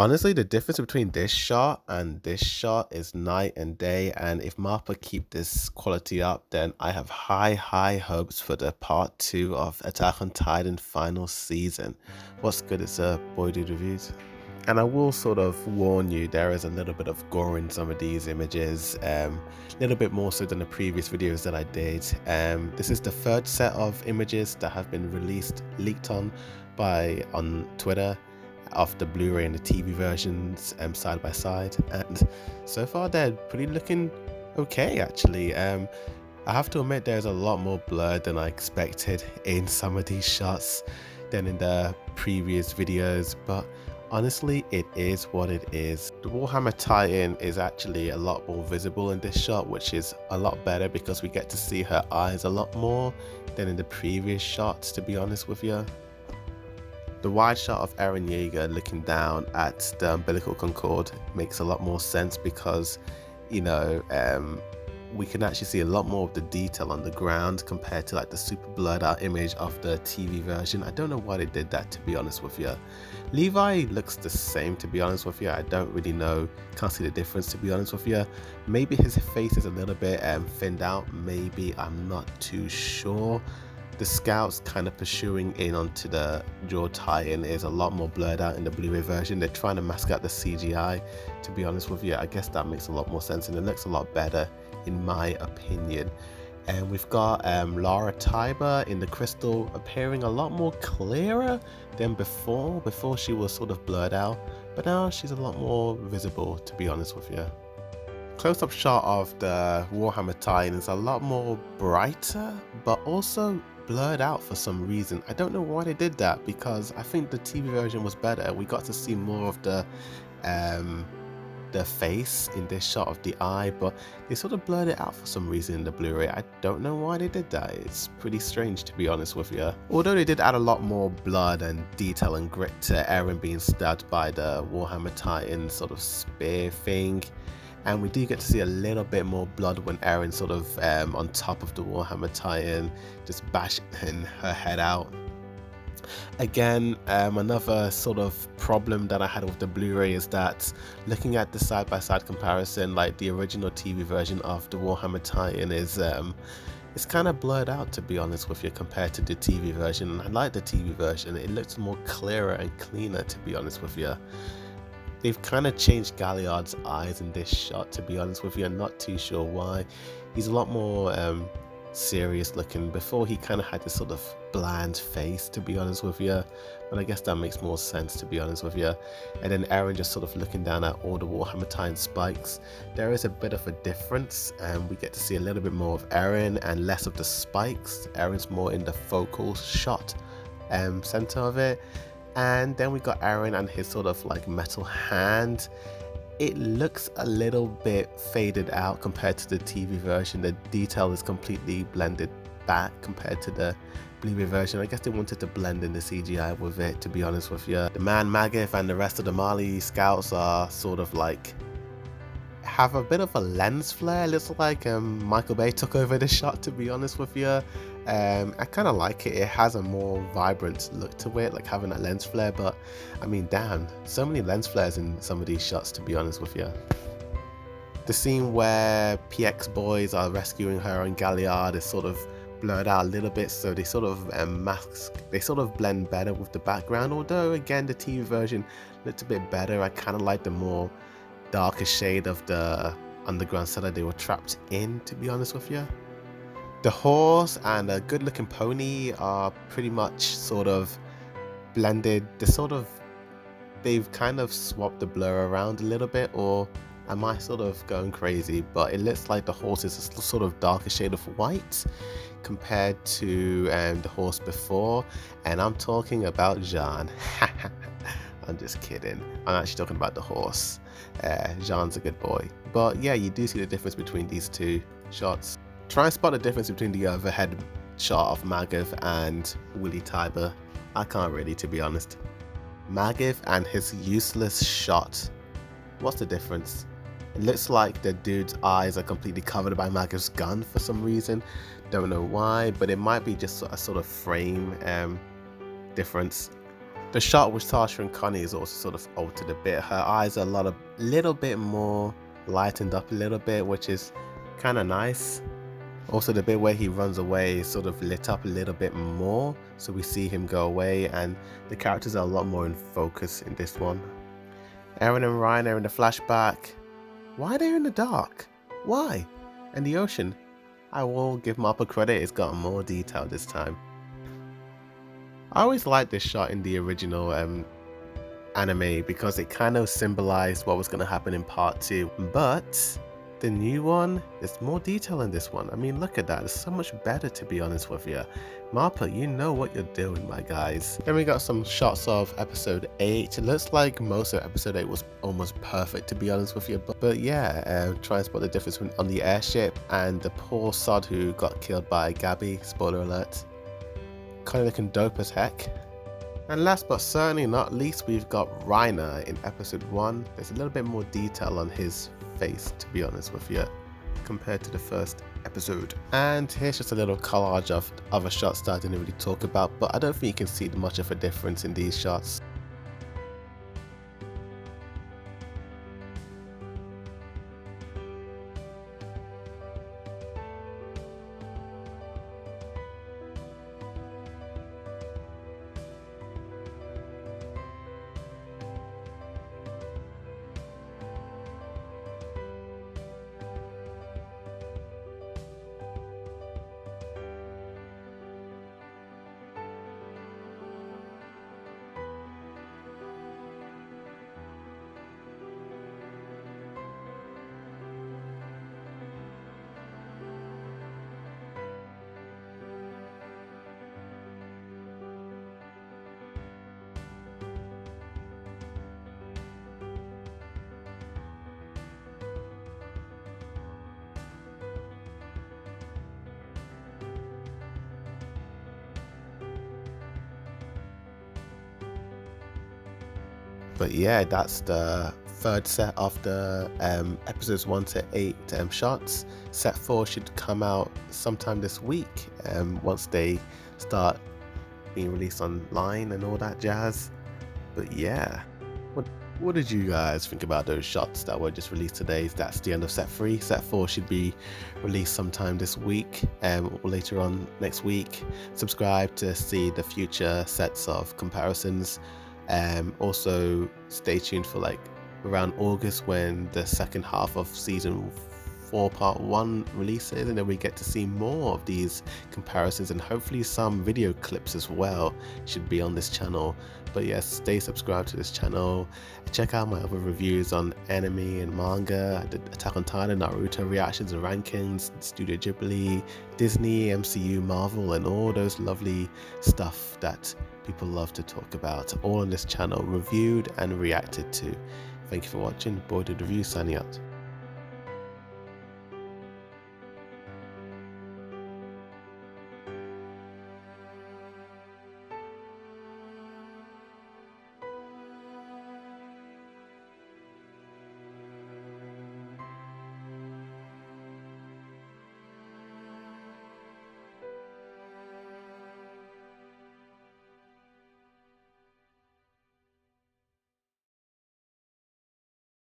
Honestly, the difference between this shot and this shot is night and day, and if Mappa keep this quality up, then I have high hopes for the part 2 of Attack on Titan final season. What's good is Boy Dude Reviews. And I will sort of warn you, there is a little bit of gore in some of these images, a little bit more so than the previous videos that I did. This is the third set of images that have been leaked on Twitter of the Blu-ray and the TV versions side by side, and so far they're pretty looking okay actually. I have to admit there's a lot more blur than I expected in some of these shots than in the previous videos, but honestly it is what it is. The Warhammer Titan is actually a lot more visible in this shot, which is a lot better because we get to see her eyes a lot more than in the previous shots, to be honest with you. The wide shot of Eren Yeager looking down at the umbilical concord makes a lot more sense because, you know, we can actually see a lot more of the detail on the ground compared to like the super blurred out image of the TV version. I don't know why they did that, to be honest with you. Levi looks the same, to be honest with you. I don't really know, can't see the difference, to be honest with you. Maybe his face is a little bit thinned out, maybe, I'm not too sure. The scouts kind of pursuing in onto the jaw Titan is a lot more blurred out in the Blu-ray version. They're trying to mask out the CGI, to be honest with you. I guess that makes a lot more sense and it looks a lot better in my opinion. And we've got Lara Tiber in the crystal appearing a lot more clearer than before. Before she was sort of blurred out, but now she's a lot more visible, to be honest with you. Close-up shot of the Warhammer Titan is a lot more brighter, but also blurred out for some reason. I don't know why they did that, because I think the TV version was better. We got to see more of the face in this shot of the eye, but they sort of blurred it out for some reason in the Blu-ray. I don't know why they did that. It's pretty strange, to be honest with you. Although they did add a lot more blood and detail and grit to Eren being stabbed by the Warhammer Titan sort of spear thing. And we do get to see a little bit more blood when Eren sort of on top of the Warhammer Titan, just bashing her head out. Again, another sort of problem that I had with the Blu-ray is that looking at the side-by-side comparison, like the original TV version of the Warhammer Titan is it's kind of blurred out, to be honest with you, compared to the TV version. I like the TV version, it looks more clearer and cleaner, to be honest with you. They've kind of changed Galliard's eyes in this shot, to be honest with you. I'm not too sure why. He's a lot more serious looking. Before he kind of had this sort of bland face, to be honest with you. But I guess that makes more sense, to be honest with you. And then Eren just sort of looking down at all the Warhammer Titan spikes. There is a bit of a difference, and we get to see a little bit more of Eren and less of the spikes. Eren's more in the focal shot center of it. And then we got Eren and his sort of like metal hand. It looks a little bit faded out compared to the TV version. The detail is completely blended back compared to the Blu-ray version. I guess they wanted to blend in the CGI with it, to be honest with you. The man Magif and the rest of the Mali scouts are sort of like have a bit of a lens flare. It looks like Michael Bay took over the shot, to be honest with you. I kind of like it. It has a more vibrant look to it, like having that lens flare. But I mean, damn, so many lens flares in some of these shots, to be honest with you. The scene where PX boys are rescuing her and Galliard is sort of blurred out a little bit, so they sort of they sort of blend better with the background. Although again, the TV version looked a bit better. I kind of like the more darker shade of the underground cellar they were trapped in, to be honest with you. The horse and a good looking pony are pretty much sort of blended. They've kind of swapped the blur around a little bit, or am I sort of going crazy? But it looks like the horse is a sort of darker shade of white compared to the horse before, and I'm talking about Jean. I'm just kidding. I'm actually talking about the horse. Jean's a good boy. But yeah, you do see the difference between these two shots. Try and spot the difference between the overhead shot of Magif and Willie Tiber. I can't really, to be honest. Magif and his useless shot. What's the difference? It looks like the dude's eyes are completely covered by Magif's gun for some reason. Don't know why, but it might be just a sort of frame difference. The shot with Sasha and Connie is also sort of altered a bit. Her eyes are little bit more lightened up a little bit, which is kind of nice. Also, the bit where he runs away is sort of lit up a little bit more, so we see him go away, and the characters are a lot more in focus in this one. Eren and Ryan are in the flashback. Why are they in the dark? Why? And the ocean? I will give Mappa credit, it's got more detail this time. I always liked this shot in the original anime because it kind of symbolized what was going to happen in part 2, but the new one, there's more detail in this one. I mean, look at that, it's so much better, to be honest with you. Mappa, you know what you're doing, my guys. Then we got some shots of episode 8. It looks like most of episode 8 was almost perfect, to be honest with you, but yeah, try and spot the difference on the airship and the poor sod who got killed by Gabby, spoiler alert. Kind of looking dope as heck. And last but certainly not least, we've got Reiner in episode 1. There's a little bit more detail on his face, to be honest with you, compared to the first episode. And here's just a little collage of other shots that I didn't really talk about, but I don't think you can see much of a difference in these shots. But yeah, that's the third set of the episodes 1 to 8 shots. Set 4 should come out sometime this week once they start being released online and all that jazz. But yeah, what did you guys think about those shots that were just released today? That's the end of set 3. Set 4 should be released sometime this week or later on next week. Subscribe to see the future sets of comparisons. Also stay tuned for like around August when the second half of season 4 part 1 releases, and then we get to see more of these comparisons and hopefully some video clips as well should be on this channel. But yes, stay subscribed to this channel, check out my other reviews on anime and manga, the Attack on Titan, Naruto reactions and rankings, Studio Ghibli, Disney, MCU, Marvel, and all those lovely stuff that people love to talk about, all on this channel, reviewed and reacted to. Thank you for watching. Boy Did Review signing out.